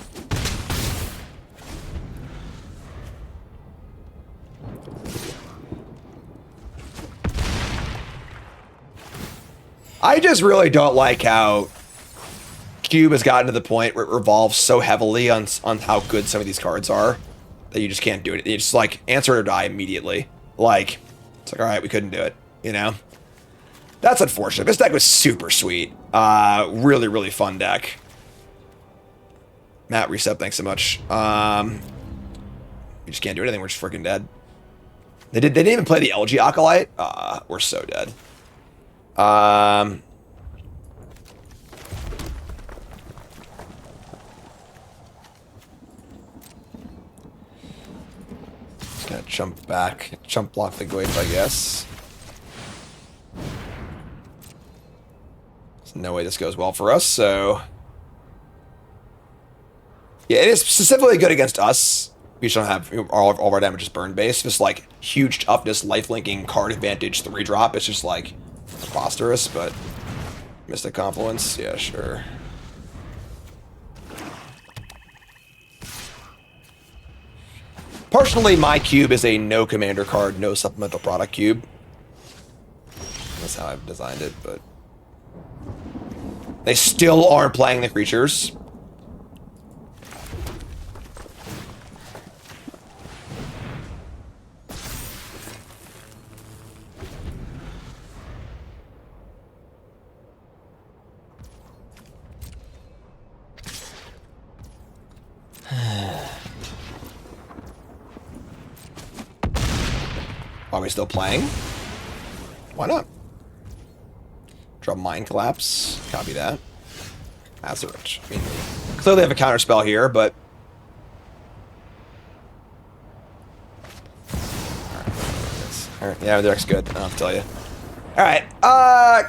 Speaker 1: I just really don't like how Cube has gotten to the point where it revolves so heavily on how good some of these cards are that you just can't do it. You just like answer it or die immediately. Like, it's like, all right, we couldn't do it, you know? That's unfortunate. This deck was super sweet. Really, really fun deck. Matt, reset, thanks so much. We just can't do anything. We're just freaking dead. They didn't even play the LG Acolyte. We're so dead. Just gonna jump back, jump block the Goyf, I guess. There's no way this goes well for us, so... Yeah, it is specifically good against us. We just don't have all of our damage is burn based. Just like huge toughness, life-linking, card advantage, 3-drop. It's just like preposterous, but Mystic Confluence, yeah, sure. Personally, my cube is a no commander card, no supplemental product cube. That's how I've designed it, but they still aren't playing the creatures. Are we still playing? Why not? Draw Mind Collapse. Copy that. Azurich. I mean, clearly they have a counter spell here, but alright, yeah, the deck's good. I don't have to tell you. Alright,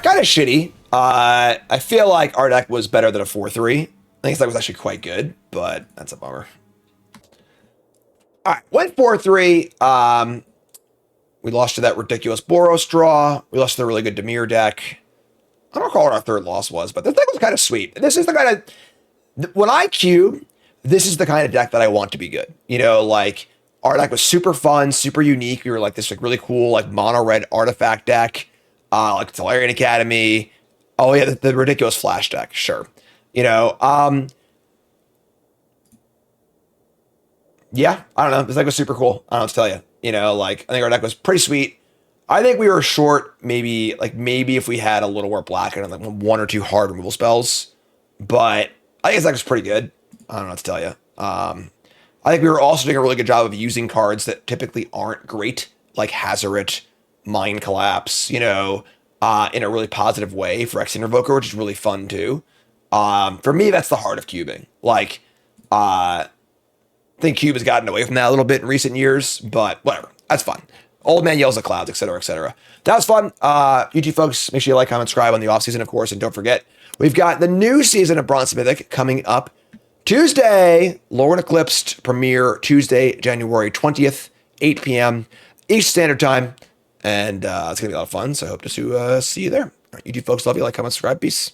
Speaker 1: kind of shitty. I feel like our deck was better than a 4-3. I think his deck was actually quite good, but that's a bummer. Alright, went 4-3. We lost to that ridiculous Boros draw. We lost to the really good Dimir deck. I don't recall what our third loss was, but this deck was kind of sweet. This is the kind of... When I cube, this is the kind of deck that I want to be good. You know, like, our deck was super fun, super unique. We were like this like really cool, like, mono-red artifact deck. Like, Tolarian Academy. Oh, yeah, the ridiculous Flash deck. Sure. You know, yeah, I don't know. This deck was super cool. I don't know what to tell you. You know, like, I think our deck was pretty sweet. I think we were short, maybe if we had a little more black and like one or two hard removal spells. But I think his deck was pretty good. I don't know what to tell you. I think we were also doing a really good job of using cards that typically aren't great, like Hazoret, Mind Collapse, you know, in a really positive way for X Invoker, which is really fun too. For me, that's the heart of cubing. Like, I think Cube has gotten away from that a little bit in recent years, but whatever. That's fun. Old man yells at clouds, etc., etc. That was fun. YouTube folks, make sure you like, comment, subscribe on the off season, of course, and don't forget, we've got the new season of Bronze Mythic coming up Tuesday. Lorwyn Eclipsed premiere Tuesday, January 20th, 8 p.m. East Standard Time, and it's gonna be a lot of fun. So I hope to see you there. All right, YouTube folks, love you. Like, comment, subscribe. Peace.